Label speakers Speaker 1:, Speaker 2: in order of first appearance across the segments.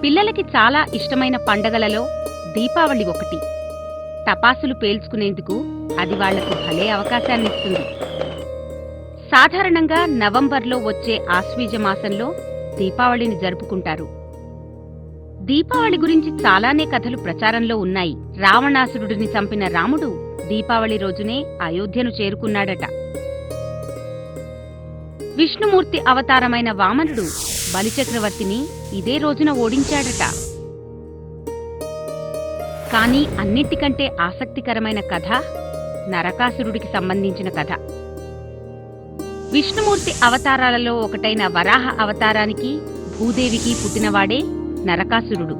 Speaker 1: పిల్లలకి చాలా ఇష్టమైన పండగలలో దీపావళి ఒకటి. టపాసులు పేల్చుకునేందుకు అది వాళ్లకు భలే అవకాశాన్నిస్తుంది. సాధారణంగా నవంబర్లో వచ్చే ఆశ్వీజ మాసంలో దీపావళిని జరుపుకుంటారు. దీపావళి గురించి చాలానే కథలు ప్రచారంలో ఉన్నాయి. రావణాసురుడిని చంపిన రాముడు దీపావళి రోజునే అయోధ్యను చేరుకున్నాడట. విష్ణుమూర్తి అవతారమైన వామనుడు బలిచక్రవర్తిని ఇదే రోజున ఓడించాడట. కానీ అన్నిటికంటే ఆసక్తికరమైన కథ నరకాసురుడికి సంబంధించిన కథ. విష్ణుమూర్తి అవతారాలలో ఒకటైన వరాహ అవతారానికి భూదేవికి పుట్టినవాడే నరకాసురుడు.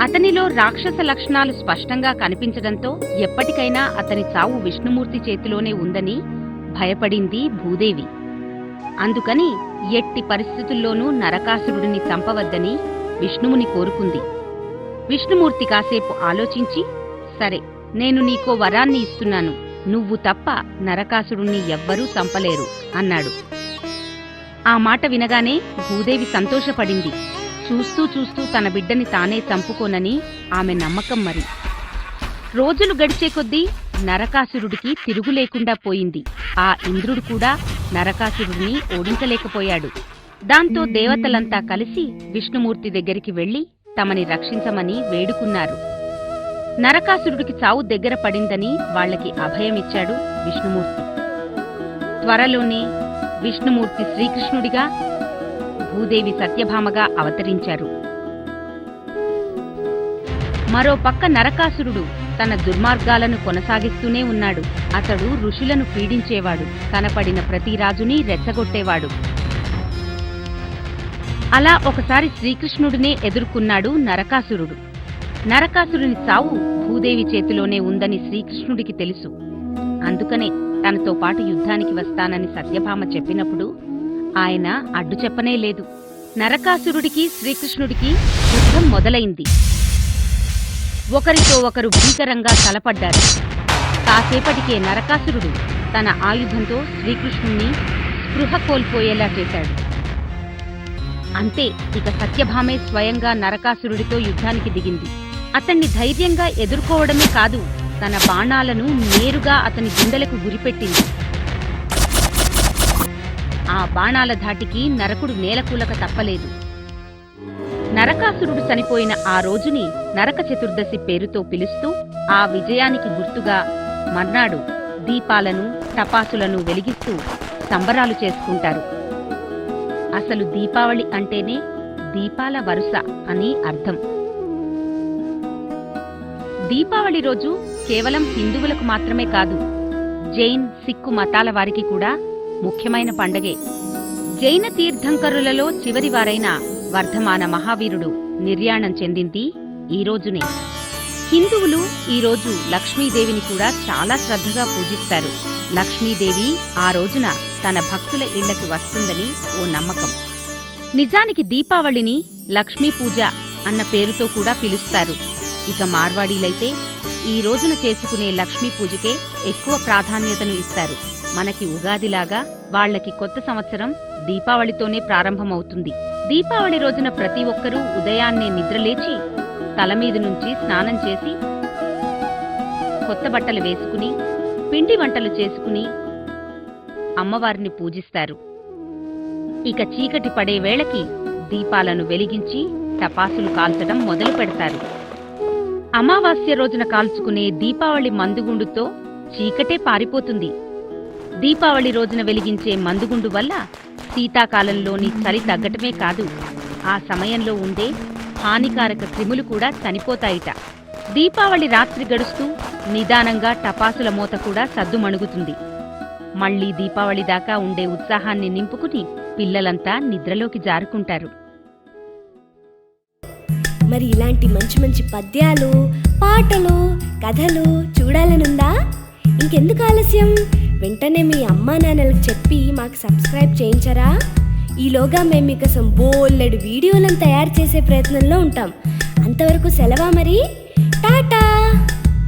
Speaker 1: అతనిలో రాక్షస లక్షణాలు స్పష్టంగా కనిపించడంతో ఎప్పటికైనా అతని చావు విష్ణుమూర్తి చేతిలోనే ఉందని భయపడింది భూదేవి. అందుకని ఎట్టి పరిస్థితుల్లోనూ నరకాసురుడిని చంపవద్దని విష్ణువుని కోరుకుంది. విష్ణుమూర్తి కాసేపు ఆలోచించి, సరే, నేను నీకో వరాన్ని ఇస్తున్నాను, నువ్వు తప్ప నరకాసురుణ్ణి ఎవ్వరూ చంపలేరు అన్నాడు. ఆ మాట వినగానే భూదేవి సంతోషపడింది. చూస్తూ చూస్తూ తన బిడ్డని తానే చంపుకోనని ఆమె నమ్మకం. మరి రోజులు గడిచే కొద్దీ నరకాసురుడికి తిరుగులేకుండా పోయింది. ఆ ఇంద్రుడు కూడా నరకాసురుడిని ఓడించలేకపోయాడు. దాంతో దేవతలంతా కలిసి విష్ణుమూర్తి దగ్గరికి వెళ్లి తమని రక్షించమని వేడుకున్నారు. నరకాసురుడికి చావు దగ్గర పడిందని వాళ్లకి అభయమిచ్చాడు విష్ణుమూర్తి. త్వరలోనే విష్ణుమూర్తి శ్రీకృష్ణుడిగా, భూదేవి సత్యభామగా అవతరించారు. మరో పక్క నరకాసురుడు తన దుర్మార్గాలను కొనసాగిస్తూనే ఉన్నాడు. అతడు ఋషులను పీడించేవాడు, కనపడిన ప్రతి రాజుని రెచ్చగొట్టేవాడు. అలా ఒకసారి శ్రీకృష్ణుడినే ఎదుర్కొన్నాడు నరకాసురుడు. నరకాసురుని చావు భూదేవి చేతిలోనే ఉందని శ్రీకృష్ణుడికి తెలుసు. అందుకనే తనతో పాటు యుద్ధానికి వస్తానని సత్యభామ చెప్పినప్పుడు ఆయన అడ్డు చెప్పనే లేదు. నరకాసురుడికి శ్రీకృష్ణుడికి యుద్ధం మొదలైంది. ఒకరితో ఒకరు భీకరంగా తలపడ్డారు. కాసేపటికే నరకాసురుడు తన ఆయుధంతో శ్రీకృష్ణుణ్ణి స్పృహ కోల్పోయేలా చేశాడు. అంతే, ఇక సత్యభామే స్వయంగా నరకాసురుడితో యుద్ధానికి దిగింది. అతన్ని ధైర్యంగా ఎదుర్కోవడమే కాదు, తన బాణాలను నేరుగా అతని గుండెలకు గురిపెట్టింది. ఆ బాణాల ధాటికి నరకుడు నేలకూలక తప్పలేదు. నరకాసురుడు చనిపోయిన ఆ రోజుని నరక చతుర్దశి పేరుతో పిలుస్తూ ఆ విజయానికి గుర్తుగా మర్నాడు దీపాలను, టపాసులను వెలిగిస్తూ సంబరాలు చేసుకుంటారు. అసలు దీపావళి అంటేనే దీపాల వరుస అని అర్థం. దీపావళి రోజు కేవలం హిందువులకు మాత్రమే కాదు, జైన్, సిక్కు మతాల వారికి కూడా ముఖ్యమైన పండగే. జైన తీర్థంకరులలో చివరివారైన వర్ధమాన మహావీరుడు నిర్యాణం చెందింది ఈ రోజునే. హిందువులు ఈరోజు లక్ష్మీదేవిని కూడా చాలా శ్రద్ధగా పూజిస్తారు. లక్ష్మీదేవి ఆ రోజున తన భక్తుల ఇళ్లకు వస్తుందని ఓ నమ్మకం. నిజానికి దీపావళిని లక్ష్మీ పూజ అన్న పేరుతో కూడా పిలుస్తారు. ఇక మార్వాడీలైతే ఈ రోజున చేసుకునే లక్ష్మీ పూజకే ఎక్కువ ప్రాధాన్యతను ఇస్తారు. మనకి ఉగాదిలాగా వాళ్లకి కొత్త సంవత్సరం దీపావళితోనే ప్రారంభమవుతుంది. దీపావళి రోజున ప్రతి ఒక్కరూ ఉదయాన్నే నిద్రలేచి తలమీద నుంచి స్నానం చేసి కొత్త బట్టలు వేసుకుని పిండి వంటలు చేసుకుని అమ్మవారిని పూజిస్తారు. ఇక చీకటి పడే వేళకి దీపాలను వెలిగించి టపాసులు కాల్చడం మొదలు పెడతారు. అమావాస్య రోజున కాల్చుకునే దీపావళి మందుగుండుతో చీకటే పారిపోతుంది. దీపావళి రోజున వెలిగించే మందుగుండు వల్ల శీతాకాలంలోని చలి తగ్గటమే కాదు, ఆ సమయంలో ఉండే హానికారక క్రిములు కూడా చనిపోతాయిట. దీపావళి రాత్రి గడుస్తూ నిదానంగా టపాసుల మోత కూడా సద్దుమణుగుతుంది. మళ్లీ దీపావళి దాకా ఉండే ఉత్సాహాన్ని నింపుకుని పిల్లలంతా నిద్రలోకి జారుకుంటారు.
Speaker 2: మరి ఇలాంటి మంచి మంచి పద్యాలు, పాటలు, కథలు చూడాలనుందా? ఇంకెందుకు ఆలస్యం? వెంటనే మీ అమ్మా నాన్నలకు చెప్పి మాకు సబ్స్క్రైబ్ చేయించరా? ఈలోగా మేము మీకోసం బోలెడు వీడియోలను తయారు చేసే ప్రయత్నంలో ఉంటాం. అంతవరకు సెలవా మరి. టాటా.